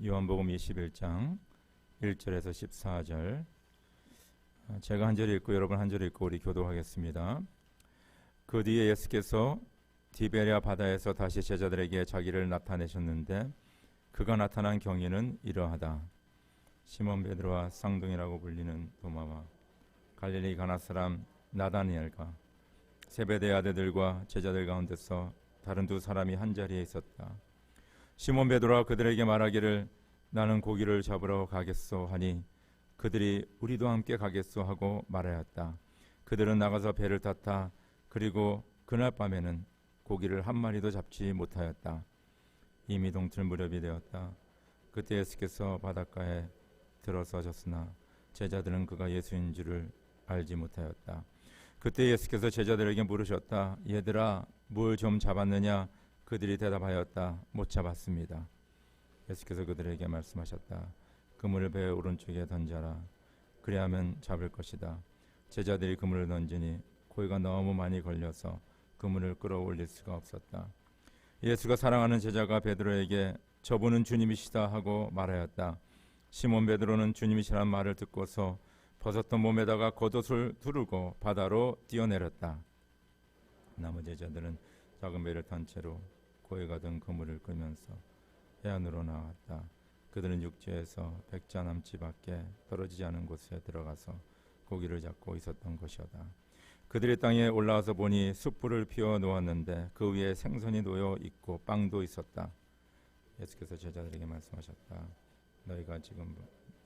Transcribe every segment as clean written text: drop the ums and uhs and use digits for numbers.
요한복음 21장 1절에서 14절. 제가 한 절 읽고 여러분 한 절 읽고 우리 교도하겠습니다. 그 뒤에 예수께서 디베랴 바다에서 다시 제자들에게 자기를 나타내셨는데 그가 나타난 경위는 이러하다. 시몬 베드로와 쌍둥이라고 불리는 도마와 갈릴리 가나 사람 나다니엘과 세베대 아들들과 제자들 가운데서 다른 두 사람이 한 자리에 있었다. 시몬 베드로가 그들에게 말하기를 나는 고기를 잡으러 가겠소 하니 그들이 우리도 함께 가겠소 하고 말하였다. 그들은 나가서 배를 탔다. 그리고 그날 밤에는 고기를 한 마리도 잡지 못하였다. 이미 동틀 무렵이 되었다. 그때 예수께서 바닷가에 들어서셨으나 제자들은 그가 예수인 줄을 알지 못하였다. 그때 예수께서 제자들에게 물으셨다. 얘들아, 뭘 좀 잡았느냐? 그들이 대답하였다. 못 잡았습니다. 예수께서 그들에게 말씀하셨다. 그물을 배 오른쪽에 던져라. 그리하면 잡을 것이다. 제자들이 그물을 던지니 고기가 너무 많이 걸려서 그물을 끌어올릴 수가 없었다. 예수가 사랑하는 제자가 베드로에게 저분은 주님이시다 하고 말하였다. 시몬 베드로는 주님이시라는 말을 듣고서 벗었던 몸에다가 겉옷을 두르고 바다로 뛰어내렸다. 나머지 제자들은 작은 배를 탄 채로 고기가 든 그물을 끌면서 해안으로 나왔다. 그들은 육지에서 백자 남치밖에 떨어지지 않은 곳에 들어가서 고기를 잡고 있었던 것이었다. 그들이 땅에 올라와서 보니 숯불을 피워 놓았는데 그 위에 생선이 놓여 있고 빵도 있었다. 예수께서 제자들에게 말씀하셨다. 너희가 지금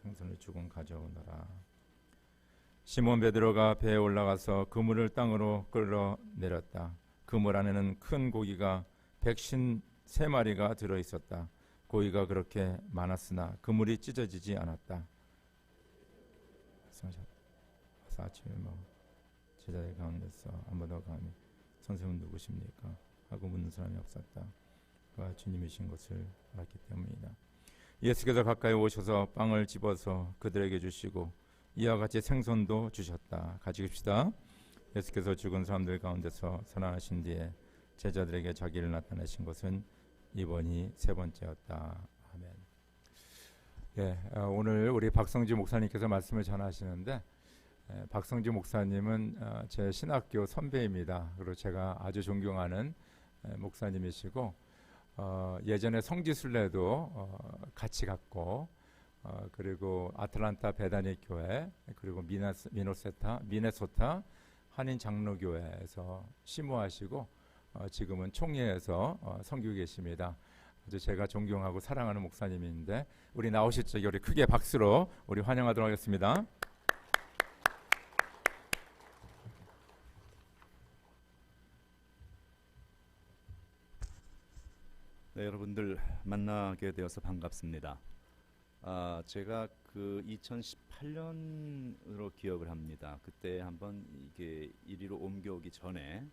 생선을 조금 가져오너라. 시몬 베드로가 배에 올라가서 그물을 땅으로 끌어내렸다. 그물 안에는 큰 고기가 153마리가 들어있었다. 고기가 그렇게 많았으나 그물이 찢어지지 않았다. 와서 아침에 제자들 가운데서 한 번 더 감히 선생님은 누구십니까? 하고 묻는 사람이 없었다. 그가 주님이신 것을 알았기 때문이다. 예수께서 가까이 오셔서 빵을 집어서 그들에게 주시고 이와 같이 생선도 주셨다. 같이 읽읍시다. 예수께서 죽은 사람들 가운데서 살아나신 뒤에 제자들에게 자기를 나타내신 것은 이번이 세 번째였다. 아멘. 오늘 우리 박성지 목사님께서 말씀을 전하시는데 박성지 목사님은 제 신학교 선배입니다. 그리고 제가 아주 존경하는 목사님이시고 예전에 성지순례도 같이 갔고 그리고 아틀란타 베다니 교회 그리고 미네소타 한인 장로교회에서 심호하시고 지금은 총회에서 섬기고 계십니다. 아주 제가 존경하고 사랑하는 목사님인데 우리 나오실 적에 우리 크게 박수로 우리 환영하도록 하겠습니다. 네, 여러분들 만나게 되어서 반갑습니다. 제가 그 2018년으로 기억을 합니다. 그때 한번 이게 이리로 옮겨오기 전에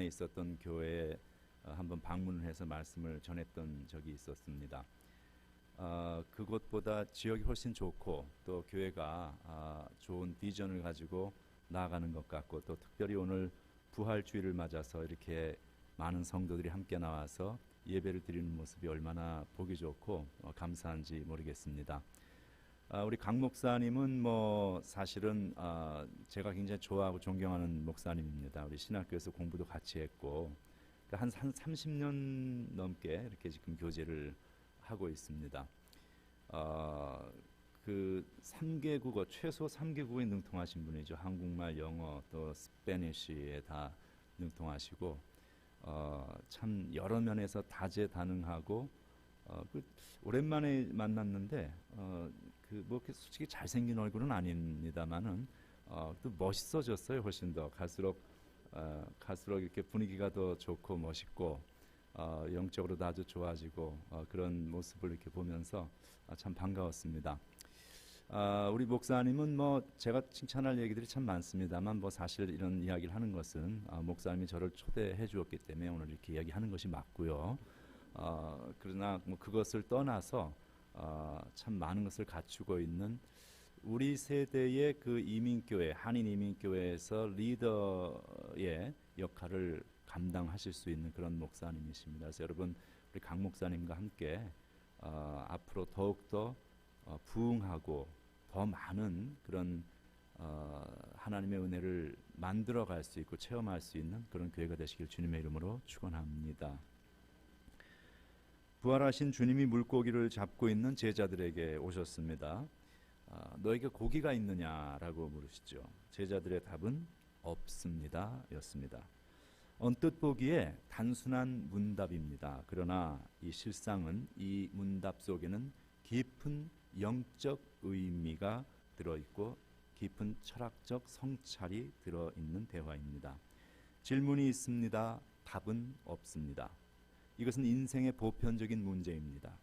있었던 교회에 한번 방문을 해서 말씀을 전했던 적이 있었습니다. 그것보다 지역이 훨씬 좋고 또 교회가 좋은 비전을 가지고 나아가는 것 같고 또 특별히 오늘 부활주의를 맞아서 이렇게 많은 성도들이 함께 나와서 예배를 드리는 모습이 얼마나 보기 좋고 감사한지 모르겠습니다. 우리 강 목사님은 사실은 제가 굉장히 좋아하고 존경하는 목사님입니다. 우리 신학교에서 공부도 같이 했고 한 30년 넘게 이렇게 지금 교제를 하고 있습니다. 그 3개 국어 최소 3개 국어에 능통하신 분이죠. 한국말, 영어, 또 스페니쉬에 다 능통하시고 참 여러 면에서 다재다능하고 오랜만에 만났는데 솔직히 잘생긴 얼굴은 아닙니다만은 또 멋있어졌어요. 훨씬 더 갈수록 이렇게 분위기가 더 좋고 멋있고 영적으로도 아주 좋아지고 그런 모습을 이렇게 보면서 참 반가웠습니다. 우리 목사님은 제가 칭찬할 얘기들이 참 많습니다만 사실 이런 이야기를 하는 것은 목사님이 저를 초대해 주었기 때문에 오늘 이렇게 이야기하는 것이 맞고요. 그러나 그것을 떠나서 참 많은 것을 갖추고 있는 우리 세대의 그 이민교회, 한인 이민교회에서 리더의 역할을 감당하실 수 있는 그런 목사님이십니다. 그래서 여러분 우리 강 목사님과 함께 앞으로 더욱더 부흥하고 더 많은 그런 하나님의 은혜를 만들어갈 수 있고 체험할 수 있는 그런 교회가 되시길 주님의 이름으로 축원합니다. 부활하신 주님이 물고기를 잡고 있는 제자들에게 오셨습니다. 너에게 고기가 있느냐라고 물으시죠. 제자들의 답은 없습니다 였습니다. 언뜻 보기에 단순한 문답입니다. 그러나 이 실상은 이 문답 속에는 깊은 영적 의미가 들어있고 깊은 철학적 성찰이 들어있는 대화입니다. 질문이 있습니다. 답은 없습니다. 이것은 인생의 보편적인 문제입니다.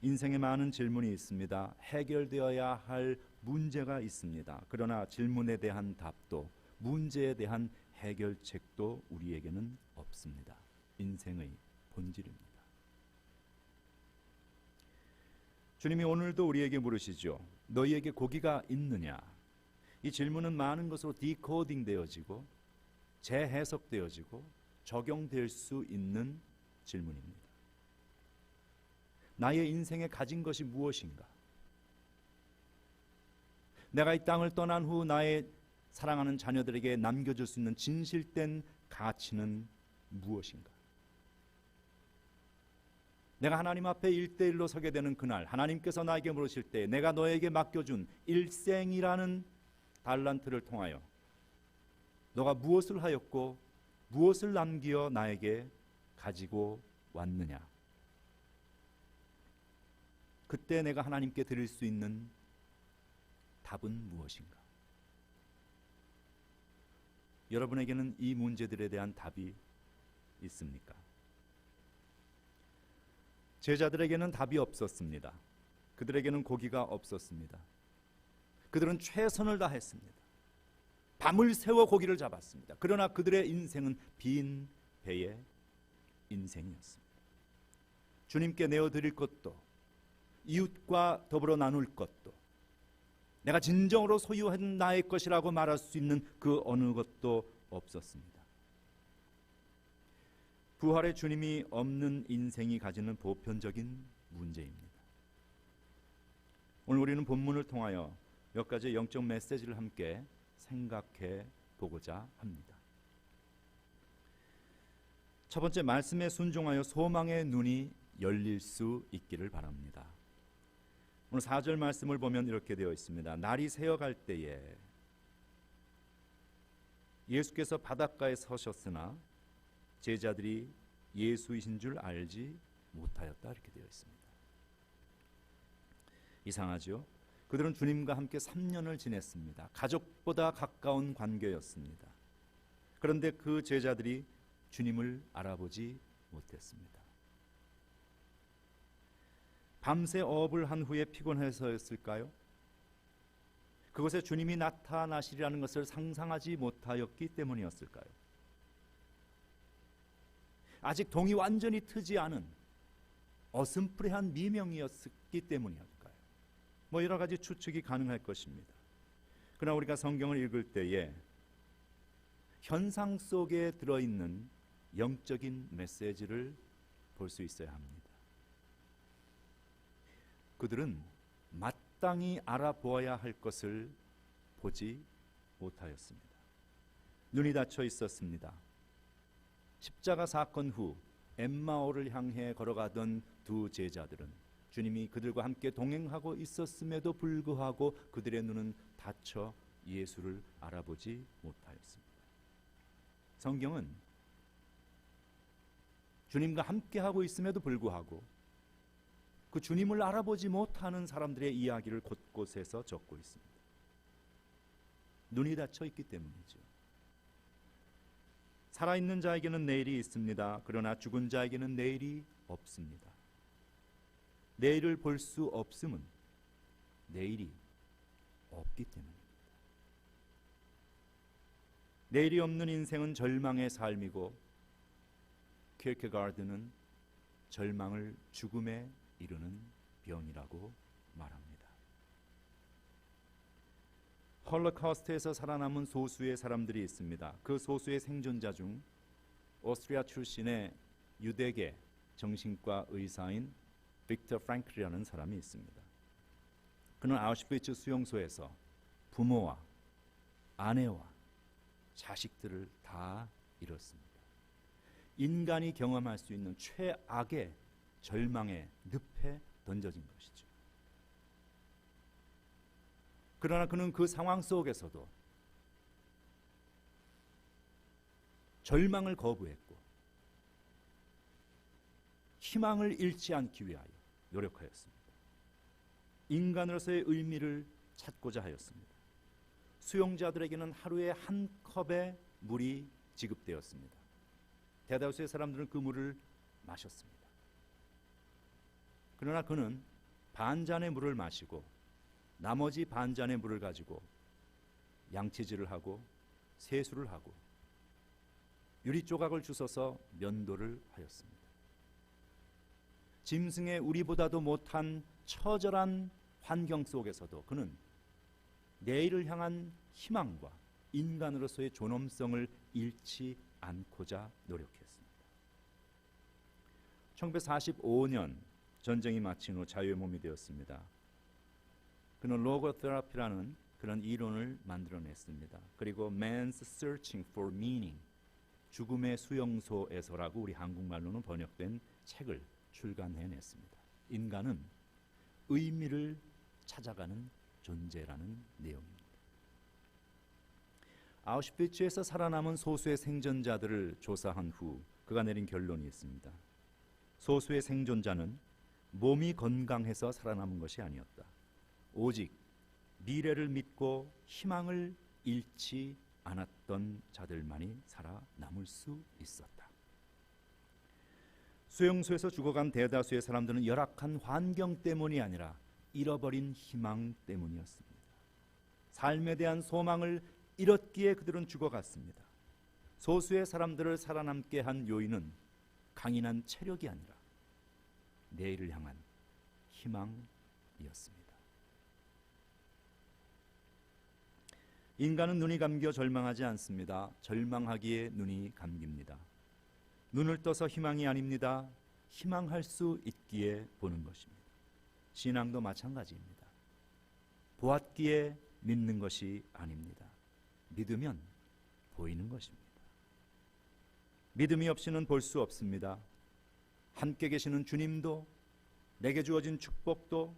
인생에 많은 질문이 있습니다. 해결되어야 할 문제가 있습니다. 그러나 질문에 대한 답도 문제에 대한 해결책도 우리에게는 없습니다. 인생의 본질입니다. 주님이 오늘도 우리에게 물으시죠. 너희에게 고기가 있느냐? 이 질문은 많은 것으로 디코딩 되어지고 재해석되어지고 적용될 수 있는 질문입니다. 나의 인생에 가진 것이 무엇인가? 내가 이 땅을 떠난 후 나의 사랑하는 자녀들에게 남겨줄 수 있는 진실된 가치는 무엇인가? 내가 하나님 앞에 1대1로 서게 되는 그날 하나님께서 나에게 물으실 때 내가 너에게 맡겨준 일생이라는 달란트를 통하여 너가 무엇을 하였고 무엇을 남기어 나에게 가지고 왔느냐? 그때 내가 하나님께 드릴 수 있는 답은 무엇인가? 여러분에게는 이 문제들에 대한 답이 있습니까? 제자들에게는 답이 없었습니다. 그들에게는 고기가 없었습니다. 그들은 최선을 다했습니다. 밤을 새워 고기를 잡았습니다. 그러나 그들의 인생은 빈 배의 인생이었습니다. 주님께 내어드릴 것도 이웃과 더불어 나눌 것도 내가 진정으로 소유한 나의 것이라고 말할 수 있는 그 어느 것도 없었습니다. 부활의 주님이 없는 인생이 가지는 보편적인 문제입니다. 오늘 우리는 본문을 통하여 몇 가지 영적 메시지를 함께 생각해 보고자 합니다. 첫 번째, 말씀에 순종하여 소망의 눈이 열릴 수 있기를 바랍니다. 오늘 4절 말씀을 보면 이렇게 되어 있습니다. 날이 새어갈 때에 예수께서 바닷가에 서셨으나 제자들이 예수이신 줄 알지 못하였다 이렇게 되어 있습니다. 이상하죠? 그들은 주님과 함께 3년을 지냈습니다. 가족보다 가까운 관계였습니다. 그런데 그 제자들이 주님을 알아보지 못했습니다. 밤새 어업을 한 후에 피곤해서였을까요? 그곳에 주님이 나타나시리라는 것을 상상하지 못하였기 때문이었을까요? 아직 동이 완전히 트지 않은 어슴푸레한 미명이었기 때문이었을까요? 여러 가지 추측이 가능할 것입니다. 그러나 우리가 성경을 읽을 때에 현상 속에 들어있는 영적인 메시지를 볼 수 있어야 합니다. 그들은 마땅히 알아보아야 할 것을 보지 못하였습니다. 눈이 닫혀 있었습니다. 십자가 사건 후 엠마오를 향해 걸어가던 두 제자들은 주님이 그들과 함께 동행하고 있었음에도 불구하고 그들의 눈은 닫혀 예수를 알아보지 못하였습니다. 성경은 주님과 함께하고 있음에도 불구하고 그 주님을 알아보지 못하는 사람들의 이야기를 곳곳에서 적고 있습니다. 눈이 닫혀 있기 때문이죠. 살아있는 자에게는 내일이 있습니다. 그러나 죽은 자에게는 내일이 없습니다. 내일을 볼 수 없음은 내일이 없기 때문입니다. 내일이 없는 인생은 절망의 삶이고 킬케가르드는 절망을 죽음에 이르는 병이라고 말합니다. 홀로코스트에서 살아남은 소수의 사람들이 있습니다. 그 소수의 생존자 중 오스트리아 출신의 유대계 정신과 의사인 빅터 프랭클이라는 사람이 있습니다. 그는 아우슈비츠 수용소에서 부모와 아내와 자식들을 다 잃었습니다. 인간이 경험할 수 있는 최악의 절망의 늪에 던져진 것이죠. 그러나 그는 그 상황 속에서도 절망을 거부했고 희망을 잃지 않기 위하여 노력하였습니다. 인간으로서의 의미를 찾고자 하였습니다. 수용자들에게는 하루에 한 컵의 물이 지급되었습니다. 대다수의 사람들은 그 물을 마셨습니다. 그러나 그는 반잔의 물을 마시고 나머지 반잔의 물을 가지고 양치질을 하고 세수를 하고 유리 조각을 주워서 면도를 하였습니다. 짐승의 우리보다도 못한 처절한 환경 속에서도 그는 내일을 향한 희망과 인간으로서의 존엄성을 잃지 않고자 노력했습니다. 1945년 전쟁이 마친 후 자유의 몸이 되었습니다. 그는 로고테라피라는 그런 이론을 만들어냈습니다. 그리고 Man's Searching for Meaning, 죽음의 수용소에서라고 우리 한국말로는 번역된 책을 출간해냈습니다. 인간은 의미를 찾아가는 존재라는 내용입니다. 아우슈비츠에서 살아남은 소수의 생존자들을 조사한 후 그가 내린 결론이 있습니다. 소수의 생존자는 몸이 건강해서 살아남은 것이 아니었다. 오직 미래를 믿고 희망을 잃지 않았던 자들만이 살아남을 수 있었다. 수용소에서 죽어간 대다수의 사람들은 열악한 환경 때문이 아니라 잃어버린 희망 때문이었습니다. 삶에 대한 소망을 잃었기에 그들은 죽어갔습니다. 소수의 사람들을 살아남게 한 요인은 강인한 체력이 아니라 내일을 향한 희망이었습니다. 인간은 눈이 감겨 절망하지 않습니다. 절망하기에 눈이 감깁니다. 눈을 떠서 희망이 아닙니다. 희망할 수 있기에 보는 것입니다. 신앙도 마찬가지입니다. 보았기에 믿는 것이 아닙니다. 믿으면 보이는 것입니다. 믿음이 없이는 볼 수 없습니다. 함께 계시는 주님도, 내게 주어진 축복도,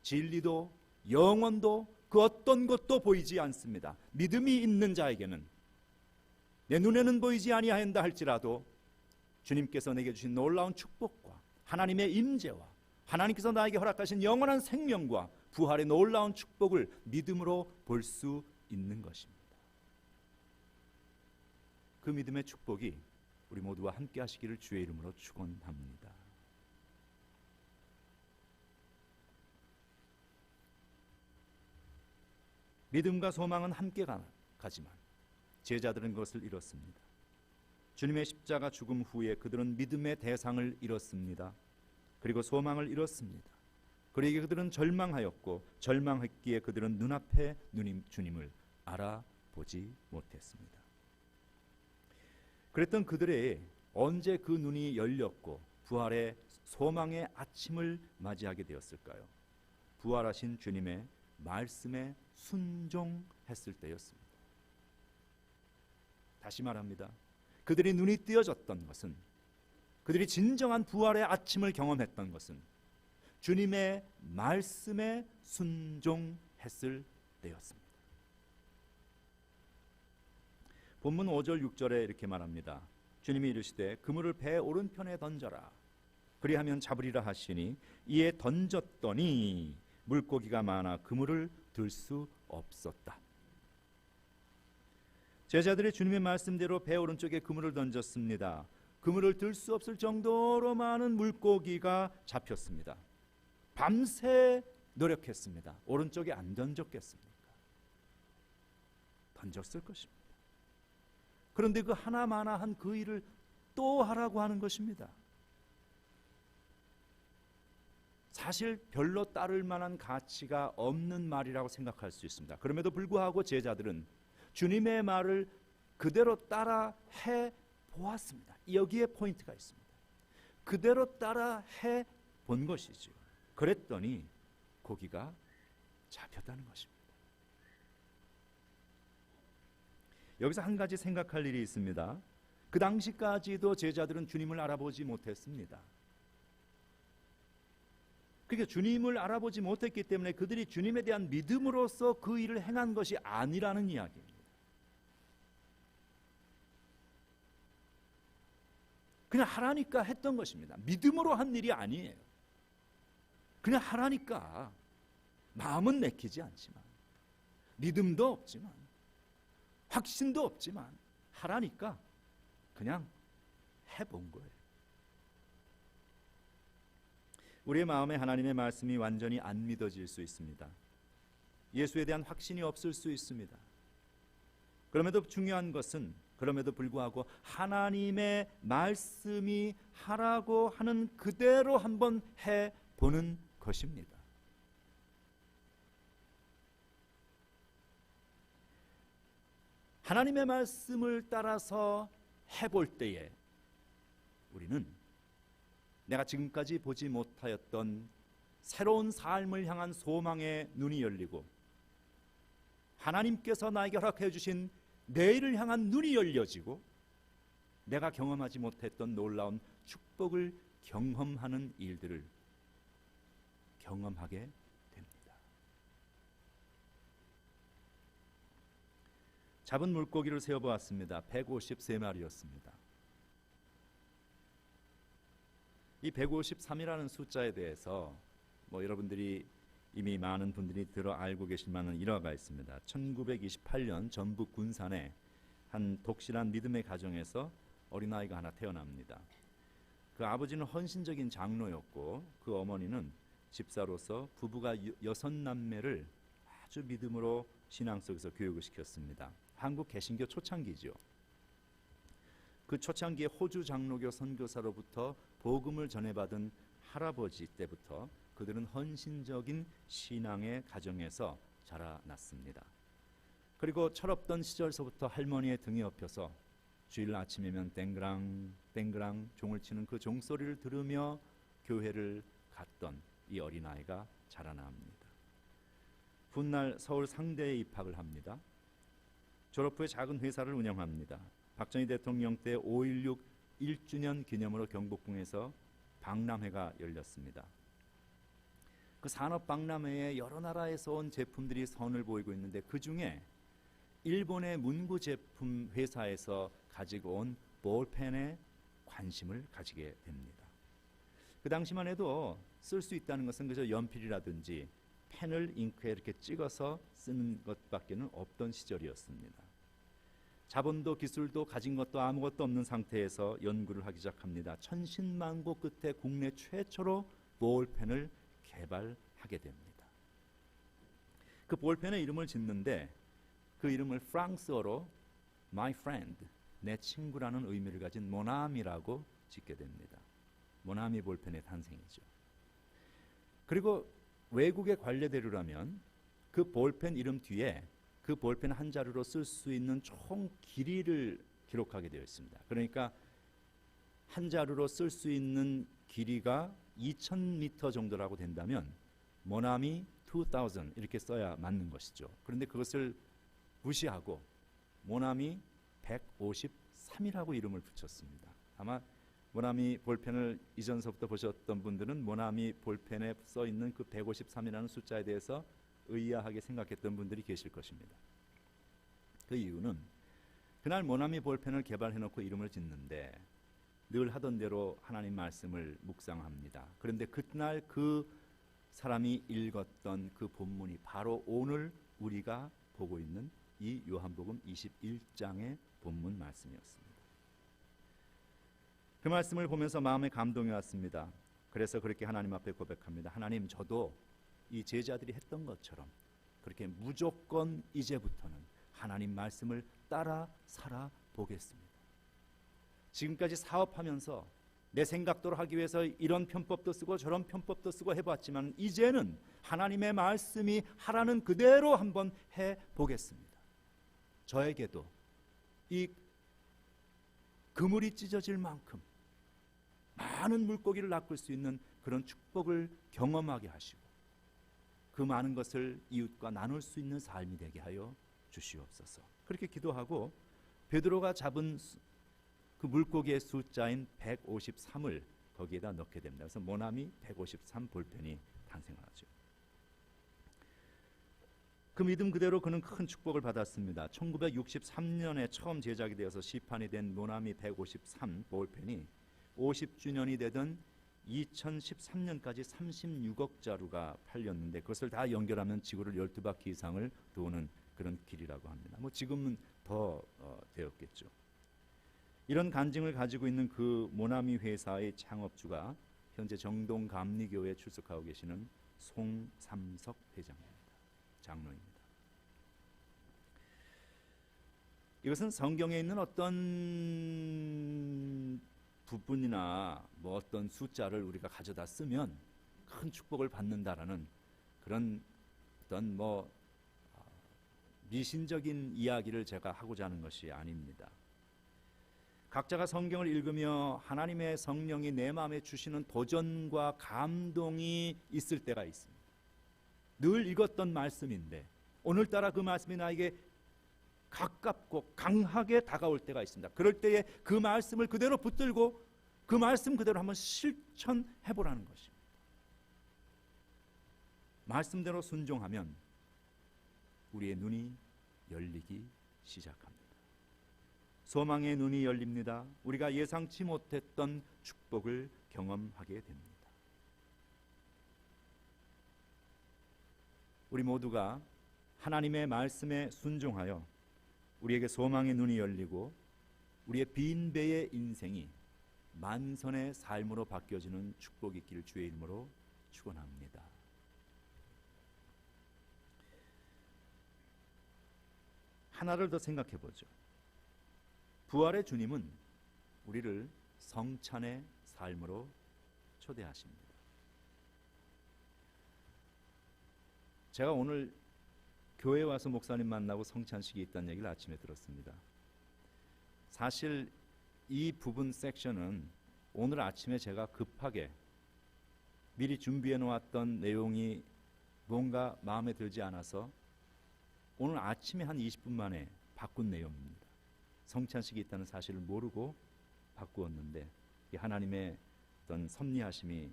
진리도, 영원도 그 어떤 것도 보이지 않습니다. 믿음이 있는 자에게는 내 눈에는 보이지 아니하였다 할지라도 주님께서 내게 주신 놀라운 축복과 하나님의 임재와 하나님께서 나에게 허락하신 영원한 생명과 부활의 놀라운 축복을 믿음으로 볼 수 있는 것입니다. 그 믿음의 축복이 우리 모두와 함께 하시기를 주의 이름으로 축원합니다. 믿음과 소망은 함께 가지만 제자들은 그것을 잃었습니다. 주님의 십자가 죽음 후에 그들은 믿음의 대상을 잃었습니다. 그리고 소망을 잃었습니다. 그러기에 그들은 절망하였고 절망했기에 그들은 눈앞에 주님을 알아보지 못했습니다. 그랬던 그들의 언제 그 눈이 열렸고 부활의 소망의 아침을 맞이하게 되었을까요? 부활하신 주님의 말씀에 순종했을 때였습니다. 다시 말합니다. 그들이 눈이 뜨여졌던 것은, 그들이 진정한 부활의 아침을 경험했던 것은 주님의 말씀에 순종했을 때였습니다. 본문 5절 6절에 이렇게 말합니다. 주님이 이르시되 그물을 배 오른편에 던져라. 그리하면 잡으리라 하시니 이에 던졌더니 물고기가 많아 그물을 들 수 없었다. 제자들이 주님의 말씀대로 배 오른쪽에 그물을 던졌습니다. 그물을 들 수 없을 정도로 많은 물고기가 잡혔습니다. 밤새 노력했습니다. 오른쪽에 안 던졌겠습니까? 던졌을 것입니다. 그런데 그 하나마나한 그 일을 또 하라고 하는 것입니다. 사실 별로 따를 만한 가치가 없는 말이라고 생각할 수 있습니다. 그럼에도 불구하고 제자들은 주님의 말을 그대로 따라 해 보았습니다. 여기에 포인트가 있습니다. 그대로 따라 해 본 것이죠. 그랬더니 고기가 잡혔다는 것입니다. 여기서 한 가지 생각할 일이 있습니다. 그 당시까지도 제자들은 주님을 알아보지 못했습니다. 그러니까 주님을 알아보지 못했기 때문에 그들이 주님에 대한 믿음으로써 그 일을 행한 것이 아니라는 이야기입니다. 그냥 하라니까 했던 것입니다. 믿음으로 한 일이 아니에요. 그냥 하라니까 마음은 내키지 않지만, 믿음도 없지만, 확신도 없지만 하라니까 그냥 해본 거예요. 우리의 마음에 하나님의 말씀이 완전히 안 믿어질 수 있습니다. 예수에 대한 확신이 없을 수 있습니다. 그럼에도 중요한 것은 그럼에도 불구하고 하나님의 말씀이 하라고 하는 그대로 한번 해보는 것입니다. 하나님의 말씀을 따라서 해볼 때에 우리는 내가 지금까지 보지 못하였던 새로운 삶을 향한 소망의 눈이 열리고 하나님께서 나에게 허락해 주신 내일을 향한 눈이 열려지고 내가 경험하지 못했던 놀라운 축복을 경험하는 일들을 경험하게 됩니다. 잡은 물고기를 세어보았습니다. 153마리였습니다. 이 153이라는 숫자에 대해서 여러분들이 이미 많은 분들이 들어 알고 계실 만한 일화가 있습니다. 1928년 전북 군산에 한 독실한 믿음의 가정에서 어린아이가 하나 태어납니다. 그 아버지는 헌신적인 장로였고 그 어머니는 집사로서 부부가 6남매를 아주 믿음으로 신앙 속에서 교육을 시켰습니다. 한국 개신교 초창기죠. 그 초창기에 호주 장로교 선교사로부터 복음을 전해받은 할아버지 때부터 그들은 헌신적인 신앙의 가정에서 자라났습니다. 그리고 철없던 시절서부터 할머니의 등에 업혀서 주일 아침이면 땡그랑 땡그랑 종을 치는 그 종소리를 들으며 교회를 갔던 이 어린아이가 자라납니다. 훗날 서울 상대에 입학을 합니다. 졸업 후에 작은 회사를 운영합니다. 박정희 대통령 때 5.16 1주년 기념으로 경복궁에서 박람회가 열렸습니다. 그 산업박람회에 여러 나라에서 온 제품들이 선을 보이고 있는데 그 중에 일본의 문구 제품 회사에서 가지고 온 볼펜에 관심을 가지게 됩니다. 그 당시만 해도 쓸 수 있다는 것은 그저 연필이라든지 펜을 잉크에 이렇게 찍어서 쓰는 것밖에는 없던 시절이었습니다. 자본도 기술도 가진 것도 아무것도 없는 상태에서 연구를 하기 시작합니다. 천신만고 끝에 국내 최초로 볼펜을 개발하게 됩니다. 그 볼펜의 이름을 짓는데 그 이름을 프랑스어로 My friend, 내 친구라는 의미를 가진 모나미라고 짓게 됩니다. 모나미 볼펜의 탄생이죠. 그리고 외국의 관례대로라면 그 볼펜 이름 뒤에 그 볼펜 한 자루로 쓸 수 있는 총 길이를 기록하게 되어 있습니다. 그러니까 한 자루로 쓸 수 있는 길이가 2000m 정도라고 된다면 모나미 2000 이렇게 써야 맞는 것이죠. 그런데 그것을 무시하고 모나미 153이라고 이름을 붙였습니다. 아마 모나미 볼펜을 이전서부터 보셨던 분들은 모나미 볼펜에 써 있는 그 153이라는 숫자에 대해서 의아하게 생각했던 분들이 계실 것입니다. 그 이유는 그날 모나미 볼펜을 개발해놓고 이름을 짓는데 늘 하던 대로 하나님 말씀을 묵상합니다. 그런데 그날 그 사람이 읽었던 그 본문이 바로 오늘 우리가 보고 있는 이 요한복음 21장의 본문 말씀이었습니다. 그 말씀을 보면서 마음에 감동이 왔습니다. 그래서 그렇게 하나님 앞에 고백합니다. 하나님, 저도 이 제자들이 했던 것처럼 그렇게 무조건 이제부터는 하나님 말씀을 따라 살아보겠습니다. 지금까지 사업하면서 내 생각대로 하기 위해서 이런 편법도 쓰고 저런 편법도 쓰고 해봤지만 이제는 하나님의 말씀이 하라는 그대로 한번 해보겠습니다. 저에게도 이 그물이 찢어질 만큼 많은 물고기를 낚을 수 있는 그런 축복을 경험하게 하시고 그 많은 것을 이웃과 나눌 수 있는 삶이 되게 하여 주시옵소서. 그렇게 기도하고 베드로가 잡은 그 물고기의 숫자인 153을 거기에다 넣게 됩니다. 그래서 모나미 153 볼펜이 탄생하죠. 그 믿음 그대로 그는 큰 축복을 받았습니다. 1963년에 처음 제작이 되어서 시판이 된 모나미 153 볼펜이 50주년이 되던 2013년까지 36억 자루가 팔렸는데 그것을 다 연결하면 지구를 12바퀴 이상을 도는 그런 길이라고 합니다. 뭐 지금은 더 되었겠죠. 이런 간증을 가지고 있는 그 모나미 회사의 창업주가 현재 정동감리교회에 출석하고 계시는 송삼석 회장입니다. 장로입니다. 이것은 성경에 있는 어떤 부분이나 뭐 어떤 숫자를 우리가 가져다 쓰면 큰 축복을 받는다라는 그런 어떤 뭐 미신적인 이야기를 제가 하고자 하는 것이 아닙니다. 각자가 성경을 읽으며 하나님의 성령이 내 마음에 주시는 도전과 감동이 있을 때가 있습니다. 늘 읽었던 말씀인데 오늘따라 그 말씀이 나에게 가깝고 강하게 다가올 때가 있습니다. 그럴 때에 그 말씀을 그대로 붙들고 그 말씀 그대로 한번 실천해 보라는 것입니다. 말씀대로 순종하면 우리의 눈이 열리기 시작합니다. 소망의 눈이 열립니다. 우리가 예상치 못했던 축복을 경험하게 됩니다. 우리 모두가 하나님의 말씀에 순종하여 우리에게 소망의 눈이 열리고 우리의 빈 배의 인생이 만선의 삶으로 바뀌어지는 축복이 있기를 주의 이름으로 축원합니다. 하나를 더 생각해 보죠. 부활의 주님은 우리를 성찬의 삶으로 초대하십니다. 제가 오늘 교회에 와서 목사님 만나고 성찬식이 있다는 얘기를 아침에 들었습니다. 사실 이 부분 섹션은 오늘 아침에 제가 급하게 미리 준비해 놓았던 내용이 뭔가 마음에 들지 않아서 오늘 아침에 한 20분 만에 바꾼 내용입니다. 성찬식이 있다는 사실을 모르고 바꾸었는데 하나님의 어떤 섭리하심이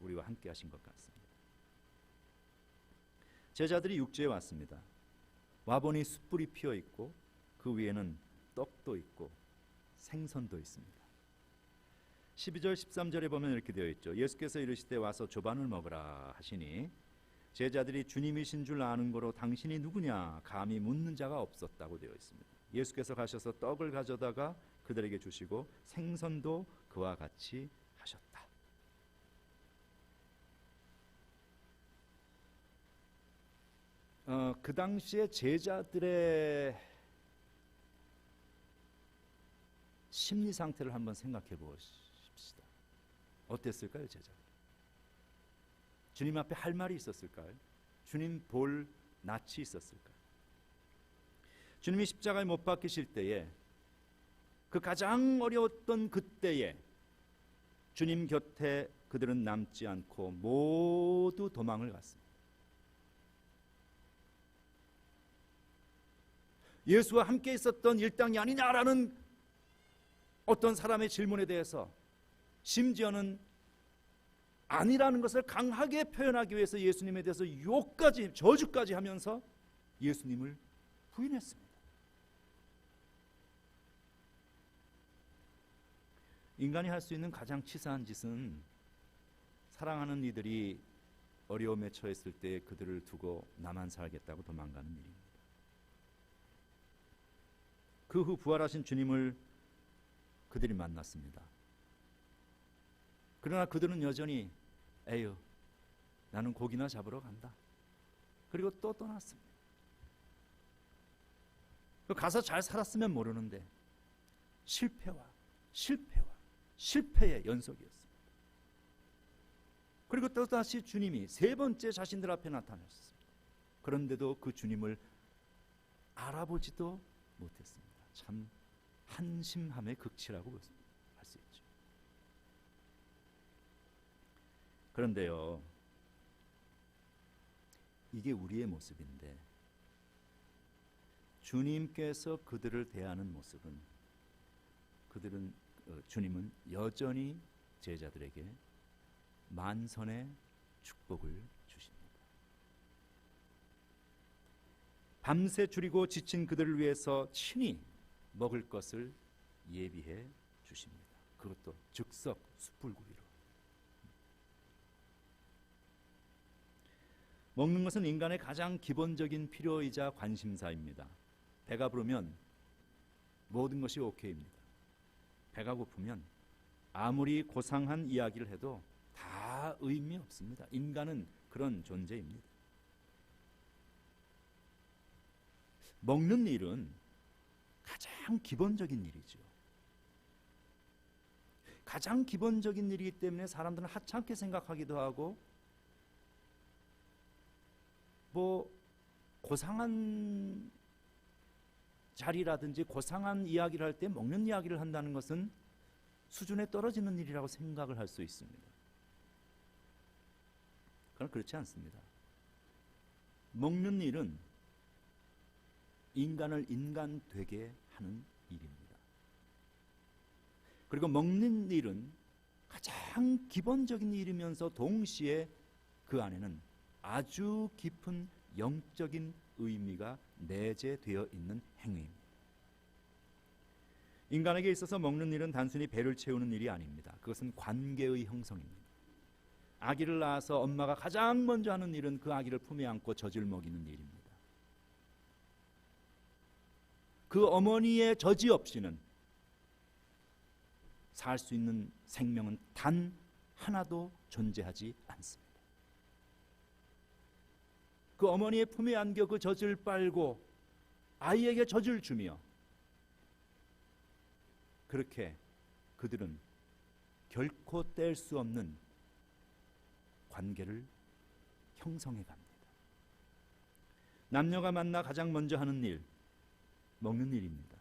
우리와 함께 하신 것 같습니다. 제자들이 육지에 왔습니다. 와보니 숯불이 피어 있고 그 위에는 떡도 있고 생선도 있습니다. 12절 13절에 보면 이렇게 되어 있죠. 예수께서 이르시되 와서 조반을 먹으라 하시니 제자들이 주님이신 줄 아는 거로 당신이 누구냐 감히 묻는 자가 없었다고 되어 있습니다. 예수께서 가셔서 떡을 가져다가 그들에게 주시고 생선도 그와 같이 하셨다. 그 당시에 제자들의 심리 상태를 한번 생각해 보십시다. 어땠을까요, 제자? 주님 앞에 할 말이 있었을까요? 주님 볼 낯이 있었을까요? 주님이 십자가에 못 박히실 때에 그 가장 어려웠던 그때에 주님 곁에 그들은 남지 않고 모두 도망을 갔습니다. 예수와 함께 있었던 일당이 아니냐라는 어떤 사람의 질문에 대해서 심지어는 아니라는 것을 강하게 표현하기 위해서 예수님에 대해서 욕까지 저주까지 하면서 예수님을 부인했습니다. 인간이 할 수 있는 가장 치사한 짓은 사랑하는 이들이 어려움에 처했을 때 그들을 두고 나만 살겠다고 도망가는 일입니다. 그 후 부활하신 주님을 그들이 만났습니다. 그러나 그들은 여전히 에휴 나는 고기나 잡으러 간다. 그리고 또 떠났습니다. 가서 잘 살았으면 모르는데 실패의 연속이었습니다. 그리고 또다시 주님이 세 번째 자신들 앞에 나타나셨습니다. 그런데도 그 주님을 알아보지도 못했습니다. 참 한심함의 극치라고 할 수 있죠. 그런데요, 이게 우리의 모습인데 주님께서 그들을 대하는 모습은 주님은 여전히 제자들에게 만선의 축복을 주십니다. 밤새 줄이고 지친 그들을 위해서 친히 먹을 것을 예비해 주십니다. 그것도 즉석 숯불구이로. 먹는 것은 인간의 가장 기본적인 필요이자 관심사입니다. 배가 부르면 모든 것이 오케이입니다. 배가 고프면 아무리 고상한 이야기를 해도 다 의미 없습니다. 인간은 그런 존재입니다. 먹는 일은 가장 기본적인 일이죠. 가장 기본적인 일이기 때문에 사람들은 하찮게 생각하기도 하고 뭐 고상한 자리라든지 고상한 이야기를 할 때 먹는 이야기를 한다는 것은 수준에 떨어지는 일이라고 생각을 할 수 있습니다. 그러나 그렇지 않습니다. 먹는 일은 인간을 인간 되게 하는 일입니다. 그리고 먹는 일은 가장 기본적인 일이면서 동시에 그 안에는 아주 깊은 영적인 의미가 내재되어 있는 행위입니다. 인간에게 있어서 먹는 일은 단순히 배를 채우는 일이 아닙니다. 그것은 관계의 형성입니다. 아기를 낳아서 엄마가 가장 먼저 하는 일은 그 아기를 품에 안고 젖을 먹이는 일입니다. 그 어머니의 젖이 없이는 살 수 있는 생명은 단 하나도 존재하지 않습니다. 그 어머니의 품에 안겨 그 젖을 빨고 아이에게 젖을 주며 그렇게 그들은 결코 뗄 수 없는 관계를 형성해 갑니다. 남녀가 만나 가장 먼저 하는 일, 먹는 일입니다.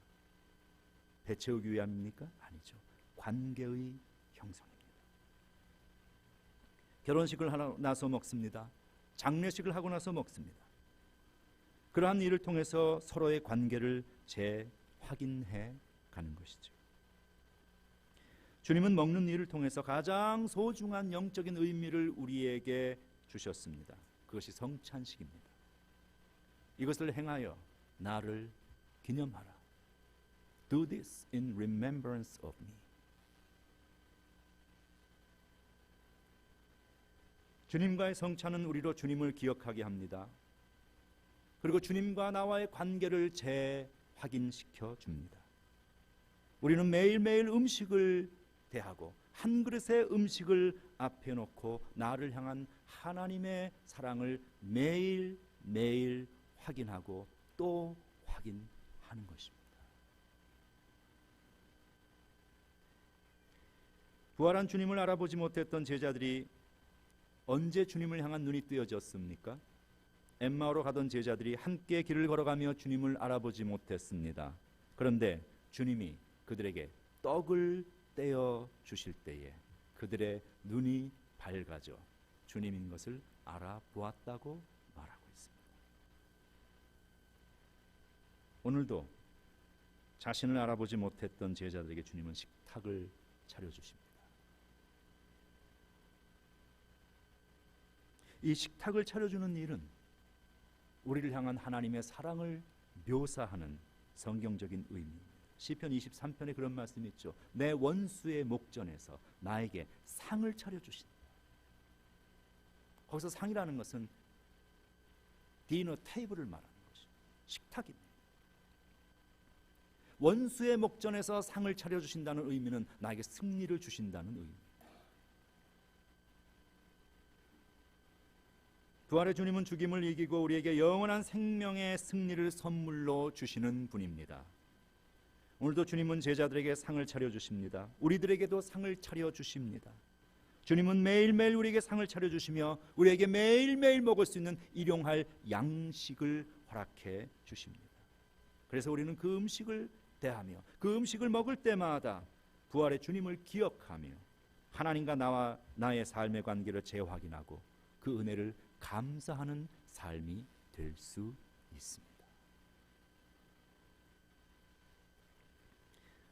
배 채우기 위함입니까? 아니죠. 관계의 형성입니다. 결혼식을 하고 나서 먹습니다. 장례식을 하고 나서 먹습니다. 그러한 일을 통해서 서로의 관계를 재확인해 가는 것이죠. 주님은 먹는 일을 통해서 가장 소중한 영적인 의미를 우리에게 주셨습니다. 그것이 성찬식입니다. 이것을 행하여 나를 기념하라. Do this in remembrance of me. 주님과의 성찬은 우리로 주님을 기억하게 합니다. 그리고 주님과 나와의 관계를 재확인시켜 줍니다. 우리는 매일매일 음식을 대하고 한 그릇의 음식을 앞에 놓고 나를 향한 하나님의 사랑을 매일매일 확인하고 또 확인하는 것입니다. 부활한 주님을 알아보지 못했던 제자들이 언제 주님을 향한 눈이 뜨여졌습니까? 엠마오로 가던 제자들이 함께 길을 걸어가며 주님을 알아보지 못했습니다. 그런데 주님이 그들에게 떡을 떼어 주실 때에 그들의 눈이 밝아져 주님인 것을 알아보았다고 말하고 있습니다. 오늘도 자신을 알아보지 못했던 제자들에게 주님은 식탁을 차려주십니다. 이 식탁을 차려주는 일은 우리를 향한 하나님의 사랑을 묘사하는 성경적인 의미입니다. 시편 23편에 그런 말씀이 있죠. 내 원수의 목전에서 나에게 상을 차려주신다. 거기서 상이라는 것은 디너 테이블을 말하는 것이죠. 식탁입니다. 원수의 목전에서 상을 차려주신다는 의미는 나에게 승리를 주신다는 의미입니다. 부활의 주님은 죽임을 이기고 우리에게 영원한 생명의 승리를 선물로 주시는 분입니다. 오늘도 주님은 제자들에게 상을 차려주십니다. 우리들에게도 상을 차려주십니다. 주님은 매일매일 우리에게 상을 차려주시며 우리에게 매일매일 먹을 수 있는 일용할 양식을 허락해 주십니다. 그래서 우리는 그 음식을 대하며 그 음식을 먹을 때마다 부활의 주님을 기억하며 하나님과 나의 삶의 관계를 재확인하고 그 은혜를 감사하는 삶이 될 수 있습니다.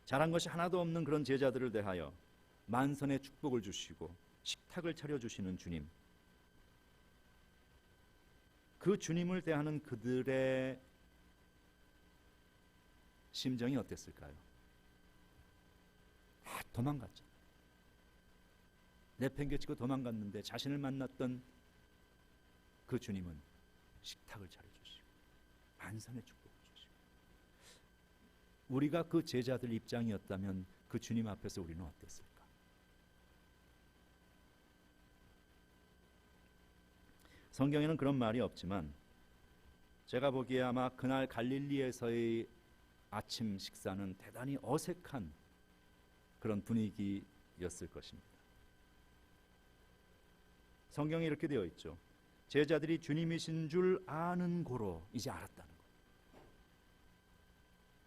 잘한 것이 하나도 없는 그런 제자들을 대하여 만선의 축복을 주시고 식탁을 차려주시는 주님, 그 주님을 대하는 그들의 심정이 어땠을까요? 도망갔죠. 내팽개치고 도망갔는데 자신을 만났던 그 주님은 식탁을 차려주시고 만선의 축복을 주시고, 우리가 그 제자들 입장이었다면 그 주님 앞에서 우리는 어땠을까? 성경에는 그런 말이 없지만 제가 보기에 아마 그날 갈릴리에서의 아침 식사는 대단히 어색한 그런 분위기였을 것입니다. 성경에 이렇게 되어 있죠. 제자들이 주님이신 줄 아는 고로 이제 알았다는 것.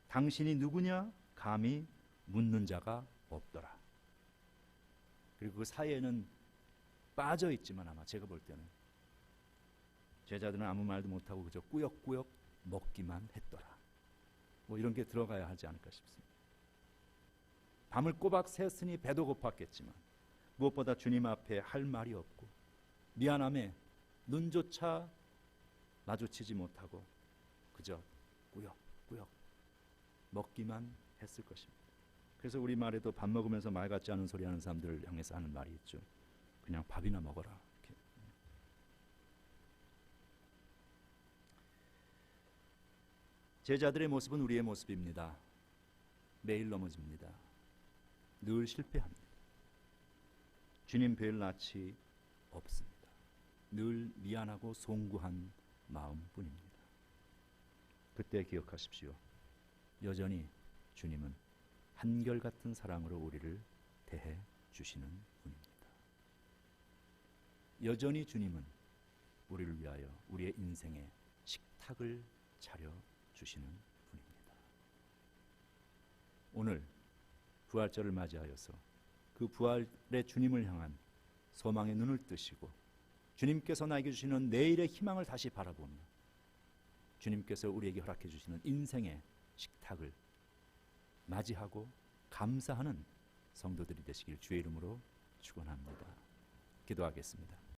당신이 누구냐? 감히 묻는 자가 없더라. 그리고 그 사이에는 빠져 있지만 아마 제가 볼 때는 제자들은 아무 말도 못하고 그저 꾸역꾸역 먹기만 했더라. 뭐 이런 게 들어가야 하지 않을까 싶습니다. 밤을 꼬박 샜으니 배도 고팠겠지만 무엇보다 주님 앞에 할 말이 없고 미안함에 눈조차 마주치지 못하고 그저 꾸역꾸역 먹기만 했을 것입니다. 그래서 우리 말에도 밥 먹으면서 말 같지 않은 소리 하는 사람들을 향해서 하는 말이 있죠. 그냥 밥이나 먹어라. 이렇게. 제자들의 모습은 우리의 모습입니다. 매일 넘어집니다. 늘 실패합니다. 주님 뵐 낯이 없습니다. 늘 미안하고 송구한 마음뿐입니다. 그때 기억하십시오. 여전히 주님은 한결같은 사랑으로 우리를 대해 주시는 분입니다. 여전히 주님은 우리를 위하여 우리의 인생에 식탁을 차려 주시는 분입니다. 오늘 부활절을 맞이하여서 그 부활의 주님을 향한 소망의 눈을 뜨시고 주님께서 나에게 주시는 내일의 희망을 다시 바라보며 주님께서 우리에게 허락해 주시는 인생의 식탁을 맞이하고 감사하는 성도들이 되시길 주의 이름으로 축원합니다. 기도하겠습니다.